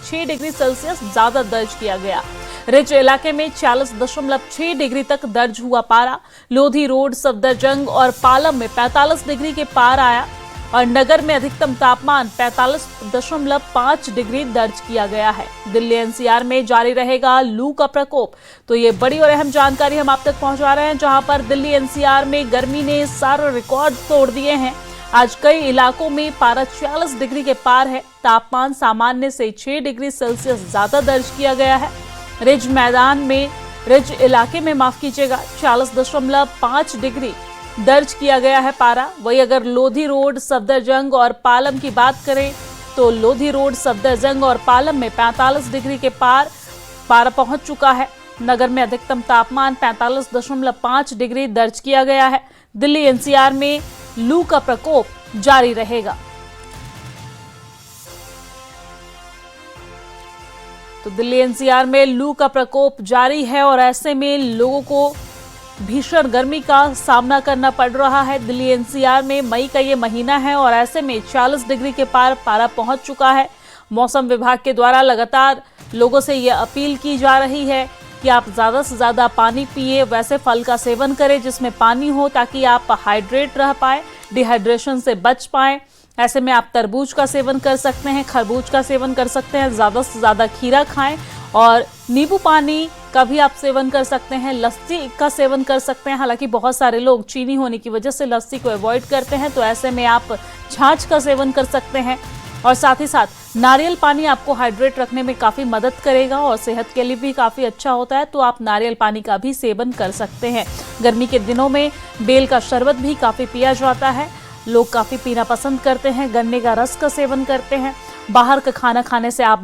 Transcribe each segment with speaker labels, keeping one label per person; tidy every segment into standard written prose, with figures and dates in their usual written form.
Speaker 1: 6 degree Celsius ज्यादा दर्ज किया गया। रिज इलाके में 40.6 डिग्री तक दर्ज हुआ पारा। लोधी रोड, सफदरजंग और पालम में 45 डिग्री के पार आया और नगर में अधिकतम तापमान 45.5 डिग्री दर्ज किया गया है। दिल्ली एनसीआर में जारी रहेगा लू का प्रकोप। तो ये बड़ी और अहम जानकारी हम आप तक पहुंचा रहे हैं, जहां पर दिल्ली एनसीआर में गर्मी ने सारे रिकॉर्ड तोड़ दिए हैं। आज कई इलाकों में पारा 46 डिग्री के पार है। तापमान सामान्य से 6 डिग्री सेल्सियस ज्यादा दर्ज किया गया है। रिज इलाके में 40.5 डिग्री दर्ज किया गया है पारा। वही अगर लोधी रोड, सफदरजंग और पालम की बात करें तो लोधी रोड, सफदरजंग और पालम में 45 डिग्री के पारा पहुंच चुका है। नगर में अधिकतम तापमान 45.5 डिग्री दर्ज किया गया है। दिल्ली एनसीआर में लू का प्रकोप जारी रहेगा। तो दिल्ली एनसीआर में लू का प्रकोप जारी है और ऐसे में लोगों को भीषण गर्मी का सामना करना पड़ रहा है। दिल्ली एनसीआर में मई का ये महीना है और ऐसे में 40 डिग्री के पार पारा पहुंच चुका है। मौसम विभाग के द्वारा लगातार लोगों से ये अपील की जा रही है कि आप ज़्यादा से ज़्यादा पानी पिए, वैसे फल का सेवन करें जिसमें पानी हो, ताकि आप हाइड्रेट रह पाए, डिहाइड्रेशन से बच पाएं। ऐसे में आप तरबूज का सेवन कर सकते हैं, खरबूज का सेवन कर सकते हैं, ज़्यादा से ज़्यादा खीरा खाएं और नींबू पानी का भी आप सेवन कर सकते हैं, लस्सी का सेवन कर सकते हैं। हालांकि बहुत सारे लोग चीनी होने की वजह से लस्सी को अवॉइड करते हैं, तो ऐसे में आप छाछ का सेवन कर सकते हैं और साथ ही साथ नारियल पानी आपको हाइड्रेट रखने में काफ़ी मदद करेगा और सेहत के लिए भी काफ़ी अच्छा होता है, तो आप नारियल पानी का भी सेवन कर सकते हैं। गर्मी के दिनों में बेल का शरबत भी काफ़ी पिया जाता है, लोग काफ़ी पीना पसंद करते हैं। गन्ने का रस का सेवन करते हैं। बाहर का खाना खाने से आप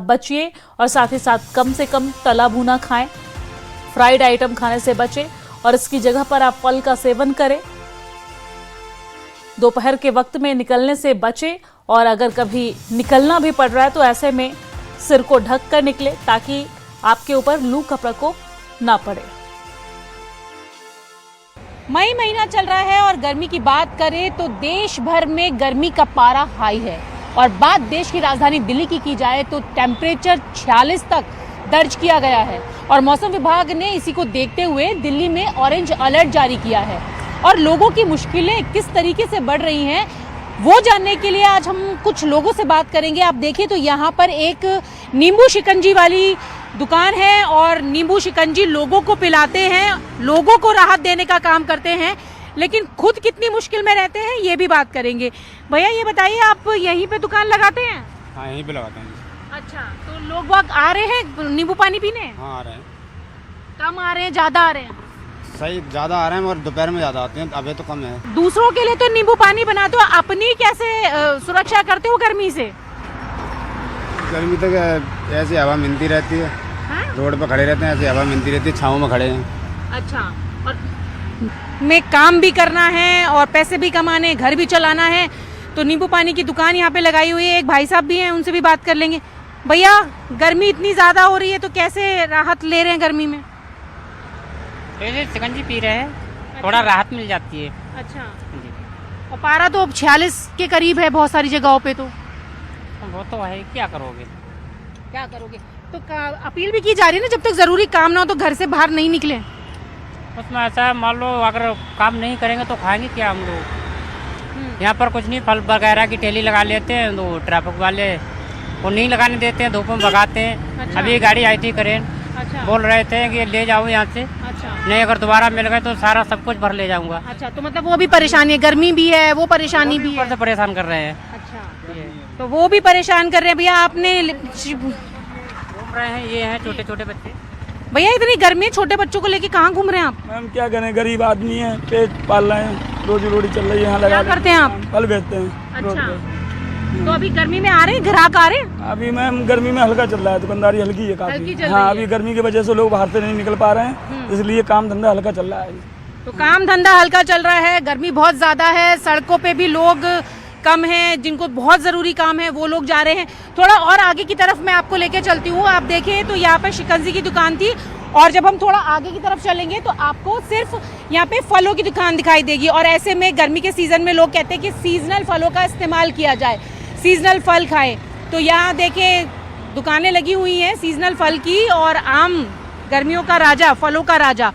Speaker 1: बचिए और साथ ही साथ कम से कम तला भुना खाएं, फ्राइड आइटम खाने से बचें और इसकी जगह पर आप फल का सेवन करें। दोपहर के वक्त में निकलने से बचें और अगर कभी निकलना भी पड़ रहा है तो ऐसे में सिर को ढक कर निकले, ताकि आपके ऊपर लू का प्रकोप ना पड़े। मई महीना चल रहा है और गर्मी की बात करें तो देश भर में गर्मी का पारा हाई है और बात देश की राजधानी दिल्ली की जाए तो टेम्परेचर 46 तक दर्ज किया गया है और मौसम विभाग ने इसी को देखते हुए दिल्ली में ऑरेंज अलर्ट जारी किया है। और लोगों की मुश्किलें किस तरीके से बढ़ रही हैं वो जानने के लिए आज हम कुछ लोगों से बात करेंगे। आप देखिए तो यहाँ पर एक नींबू शिकंजी वाली दुकान है और नींबू शिकंजी लोगों को पिलाते हैं, लोगों को राहत देने का काम करते हैं, लेकिन खुद कितनी मुश्किल में रहते हैं ये भी बात करेंगे। भैया ये बताइए, आप यहीं पे दुकान लगाते हैं?
Speaker 2: हाँ, यहीं पे लगाते हैं।
Speaker 1: अच्छा, तो लोग बाग आ रहे हैं नींबू पानी पीने?
Speaker 2: हाँ, आ रहे हैं।
Speaker 1: कम आ रहे हैं, ज्यादा आ रहे हैं?
Speaker 2: सही, ज्यादा आ रहे हैं और दोपहर में ज्यादा आते हैं, अभी तो कम है।
Speaker 1: दूसरों के लिए तो नींबू पानी बनाते हो, अपनी कैसे सुरक्षा करते हो गर्मी से?
Speaker 2: गर्मी तक ऐसी हवा मिलती रहती है।
Speaker 1: हाँ?
Speaker 2: रोड पे खड़े रहते हैं, ऐसी हवा मिलती रहती है, छाँव में खड़े हैं।
Speaker 1: अच्छा, और में काम भी करना है और पैसे भी कमाने, घर भी चलाना है, तो नींबू पानी की दुकान यहाँ पे लगाई हुई है। एक भाई साहब भी हैं, उनसे भी बात कर लेंगे। भैया, गर्मी इतनी ज़्यादा हो रही है तो कैसे राहत ले रहे हैं गर्मी में?
Speaker 3: शिकंजी पी रहे हैं, थोड़ा राहत मिल जाती है।
Speaker 1: अच्छा जी। और पारा तो अब 46 के करीब है बहुत सारी जगहों पे, तो
Speaker 3: वो तो है, क्या करोगे?
Speaker 1: तो अपील भी की जा रही है ना, जब तक ज़रूरी काम ना हो तो घर से बाहर नहीं निकले।
Speaker 3: उसमें ऐसा मान लो अगर काम नहीं करेंगे तो खाएंगे क्या हम लोग? यहाँ पर कुछ नहीं, फल वगैरह की ठेली लगा लेते हैं, तो ट्रैफिक वाले वो नहीं लगाने देते हैं, धूप में भगाते हैं।
Speaker 1: अच्छा।
Speaker 3: अभी गाड़ी आई थी करें,
Speaker 1: अच्छा।
Speaker 3: बोल रहे थे कि ले जाओ यहाँ से।
Speaker 1: अच्छा।
Speaker 3: नहीं, अगर दोबारा मिल गए तो सारा सब कुछ भर ले जाऊंगा।
Speaker 1: अच्छा, तो मतलब वो भी परेशानी है, गर्मी भी है, वो परेशानी भी है।
Speaker 3: से परेशान कर रहे हैं।
Speaker 1: अच्छा, तो वो भी परेशान कर रहे हैं। भैया आपने
Speaker 3: घूम रहे हैं, ये हैं छोटे छोटे बच्चे।
Speaker 1: भैया इतनी गर्मी है, छोटे बच्चों को लेके कहाँ घूम रहे हैं आप?
Speaker 4: मैम क्या करें, गरीब आदमी है, पेट पाल रहे हैं, रोजी रोटी चल रही है। यहाँ लगा
Speaker 1: क्या करते हैं आप?
Speaker 4: फल बेचते हैं रोड
Speaker 1: अच्छा,
Speaker 4: पे।
Speaker 1: तो अभी गर्मी में आ रहे हैं, ग्राहक आ रहे हैं?
Speaker 4: अभी मैम गर्मी में हल्का चल रहा है, दुकानदारी हल्की है
Speaker 1: हल्की
Speaker 4: काफी।
Speaker 1: चल
Speaker 4: हाँ,
Speaker 1: रही
Speaker 4: अभी
Speaker 1: है।
Speaker 4: गर्मी की वजह से लोग बाहर से नहीं निकल पा रहे हैं, इसलिए काम धंधा हल्का चल रहा है।
Speaker 1: तो काम धंधा हल्का चल रहा है, गर्मी बहुत ज्यादा है, सड़कों पे भी लोग कम हैं, जिनको बहुत ज़रूरी काम है वो लोग जा रहे हैं। थोड़ा और आगे की तरफ मैं आपको लेके चलती हूँ। आप देखें तो यहाँ पे शिकंजी की दुकान थी और जब हम थोड़ा आगे की तरफ चलेंगे तो आपको सिर्फ यहाँ पे फलों की दुकान दिखाई देगी। और ऐसे में गर्मी के सीज़न में लोग कहते हैं कि सीजनल फलों का इस्तेमाल किया जाए, सीजनल फल खाएं। तो यहाँ देखें
Speaker 5: दुकानें लगी हुई हैं सीजनल फल की और आम गर्मियों का राजा, फलों का राजा।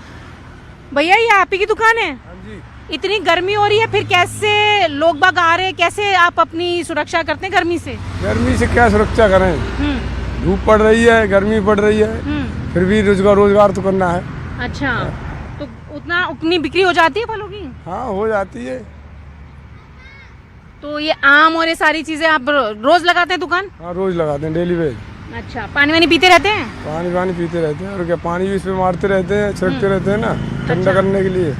Speaker 5: भैया ये आप ही की दुकान है? इतनी गर्मी हो रही है, फिर कैसे लोग बाग आ रहे हैं, कैसे आप अपनी सुरक्षा करते हैं गर्मी से?
Speaker 2: गर्मी से क्या सुरक्षा करें, धूप पड़ रही है, गर्मी पड़ रही है, फिर भी रोजगार तो करना है।
Speaker 5: अच्छा, तो उतनी बिक्री हो जाती है फलों की?
Speaker 2: हाँ हो जाती है।
Speaker 5: तो ये आम और ये सारी चीजें आप रोज लगाते हैं दुकान?
Speaker 2: हाँ रोज लगाते हैं, डेली वेज।
Speaker 5: अच्छा, पानी वानी पीते रहते हैं?
Speaker 2: पानी पीते रहते हैं, और क्या पानी भी इस पे मारते रहते हैं, छिड़कते रहते हैं ना, ठंडा करने के लिए।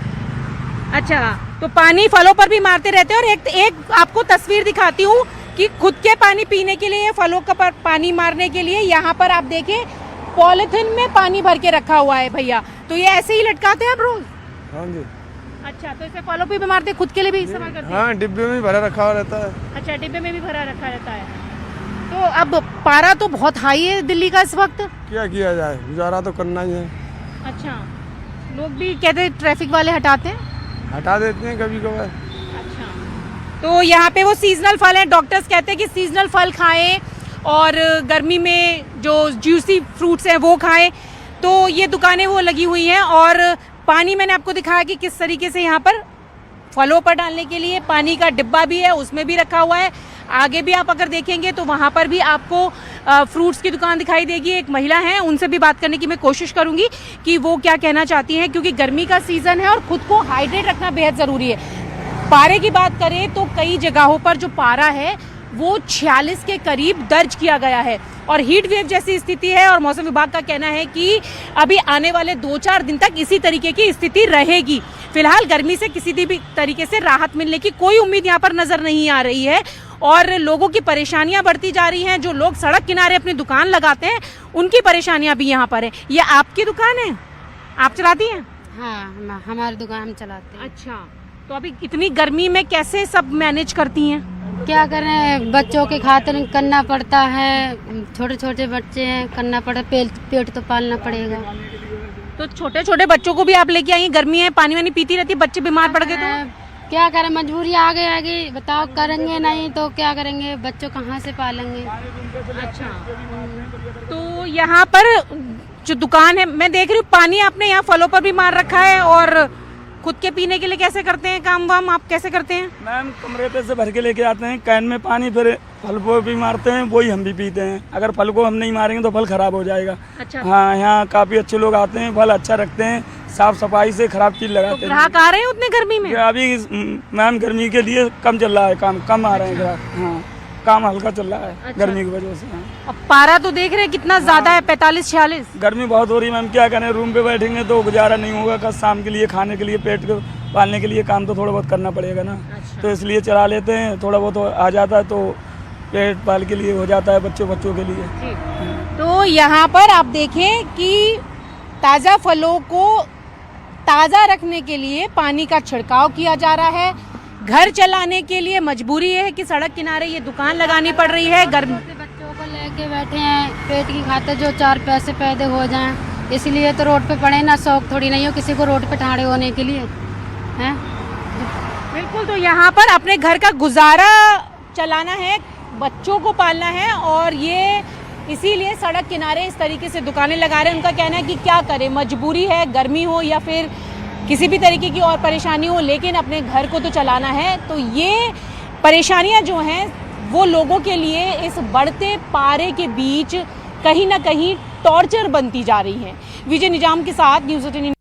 Speaker 5: अच्छा, तो पानी फलों पर भी मारते रहते हैं। और एक आपको तस्वीर दिखाती हूँ कि खुद के पानी पीने के लिए, फलों का पानी मारने के लिए यहाँ पर आप देखें पॉलिथीन में पानी भर के रखा हुआ है भैया। तो ये ऐसे ही लटकाते हैं आप रोज?
Speaker 2: हाँ जी।
Speaker 5: अच्छा, तो इसे फलों पे भी मारते हैं, खुद के लिए भी इस्तेमाल करते हैं?
Speaker 2: हाँ, डिब्बे में भरा रखा हुआ रहता है।
Speaker 5: अच्छा, डिब्बे में भी भरा रखा रहता है। तो अब पारा तो बहुत हाई है दिल्ली का इस वक्त,
Speaker 2: क्या किया जाए, गुजारा तो करना ही है।
Speaker 5: अच्छा, लोग भी कहते हैं ट्रैफिक वाले हटाते हैं?
Speaker 2: हटा देते हैं कभी कभार।
Speaker 5: अच्छा, तो यहाँ पे वो सीजनल फल है, डॉक्टर्स कहते हैं कि सीजनल फल खाएं और गर्मी में जो जूसी फ्रूट्स हैं वो खाएं। तो ये दुकानें वो लगी हुई हैं और पानी मैंने आपको दिखाया कि किस तरीके से यहाँ पर फलों पर डालने के लिए पानी का डिब्बा भी है, उसमें भी रखा हुआ है। आगे भी आप अगर देखेंगे तो वहाँ पर भी आपको फ्रूट्स की दुकान दिखाई देगी। एक महिला है, उनसे भी बात करने की मैं कोशिश करूँगी कि वो क्या कहना चाहती हैं, क्योंकि गर्मी का सीज़न है और ख़ुद को हाइड्रेट रखना बेहद ज़रूरी है। पारे की बात करें तो कई जगहों पर जो पारा है वो 46 के करीब दर्ज किया गया है और हीट वेव जैसी स्थिति है। और मौसम विभाग का कहना है कि अभी आने वाले 2-4 दिन तक इसी तरीके की स्थिति रहेगी। फिलहाल गर्मी से किसी भी तरीके से राहत मिलने की कोई उम्मीद यहाँ पर नज़र नहीं आ रही है और लोगों की परेशानियाँ बढ़ती जा रही हैं। जो लोग सड़क किनारे अपनी दुकान लगाते हैं उनकी परेशानियाँ भी यहाँ पर है। ये आपकी दुकान है, आप चलाती हैं?
Speaker 6: हाँ, हमारी दुकान हम चलाते हैं।
Speaker 5: अच्छा, तो अभी इतनी गर्मी में कैसे सब मैनेज करती हैं?
Speaker 6: क्या करें, बच्चों के खातिर करना पड़ता है, छोटे छोटे बच्चे हैं, करना पड़ता, पेट तो पालना पड़ेगा।
Speaker 5: तो छोटे छोटे बच्चों को भी आप लेके आई हैं, गर्मी है, पानी वानी पीती रहती है, बच्चे बीमार पड़ गए तो
Speaker 6: क्या करें, मजबूरी आ गई बताओ, करेंगे नहीं तो क्या करेंगे, बच्चों कहाँ से पालेंगे।
Speaker 5: अच्छा, तो यहाँ पर जो दुकान है मैं देख रही हूँ, पानी आपने यहाँ फलों पर भी मार रखा है और खुद के पीने के लिए कैसे करते हैं काम वाम, आप कैसे करते हैं?
Speaker 4: मैम कमरे पे से भर के लेके आते हैं कैन में पानी, फिर फल को भी मारते हैं, वही हम भी पीते हैं। अगर फल को हम नहीं मारेंगे तो फल खराब हो जाएगा।
Speaker 5: अच्छा,
Speaker 4: हाँ, यहाँ काफी अच्छे लोग आते हैं, फल अच्छा रखते हैं, साफ सफाई से, खराब चीज लगाते हैं।
Speaker 5: ग्राहक आ रहे हैं उतने गर्मी में?
Speaker 4: अभी मैम गर्मी के लिए कम चल रहा है काम, कम आ रहे हैं ग्राहक। हाँ, काम हल्का चल रहा है। अच्छा। गर्मी की वजह से। हाँ।
Speaker 5: अब पारा तो देख रहे हैं कितना ज्यादा है, 45-46।
Speaker 4: गर्मी बहुत हो रही है मैम, क्या करें, रूम पे बैठेंगे तो गुजारा नहीं होगा। कल शाम के लिए खाने के लिए, पेट को पालने के लिए काम तो थोड़ा बहुत करना पड़ेगा ना। अच्छा। तो इसलिए चला लेते हैं, थोड़ा बहुत आ जाता है तो पेट पाल के लिए हो जाता है, बच्चों के लिए।
Speaker 5: तो यहाँ पर आप देखें कि ताज़ा फलों को ताज़ा रखने के लिए पानी का छिड़काव किया जा रहा है। घर चलाने के लिए मजबूरी है कि सड़क किनारे ये दुकान लगानी पड़ रही है। गर्मी
Speaker 6: बच्चों को लेके बैठे हैं, पेट की खातिर जो 4 पैसे पैदा हो जाएं, इसलिए तो रोड पे पड़े ना। शौक थोड़ी नहीं हो किसी को रोड पे ठाड़े होने के लिए, हैं?
Speaker 5: बिल्कुल, तो यहाँ पर अपने घर का गुजारा चलाना है, बच्चों को पालना है और ये इसीलिए सड़क किनारे इस तरीके से दुकानें लगा रहे हैं। उनका कहना है कि क्या करें, मजबूरी है, गर्मी हो या फिर किसी भी तरीके की और परेशानी हो, लेकिन अपने घर को तो चलाना है। तो ये परेशानियां जो हैं वो लोगों के लिए इस बढ़ते पारे के बीच कहीं ना कहीं टॉर्चर बनती जा रही हैं। विजय निजाम के साथ न्यूज़ 18।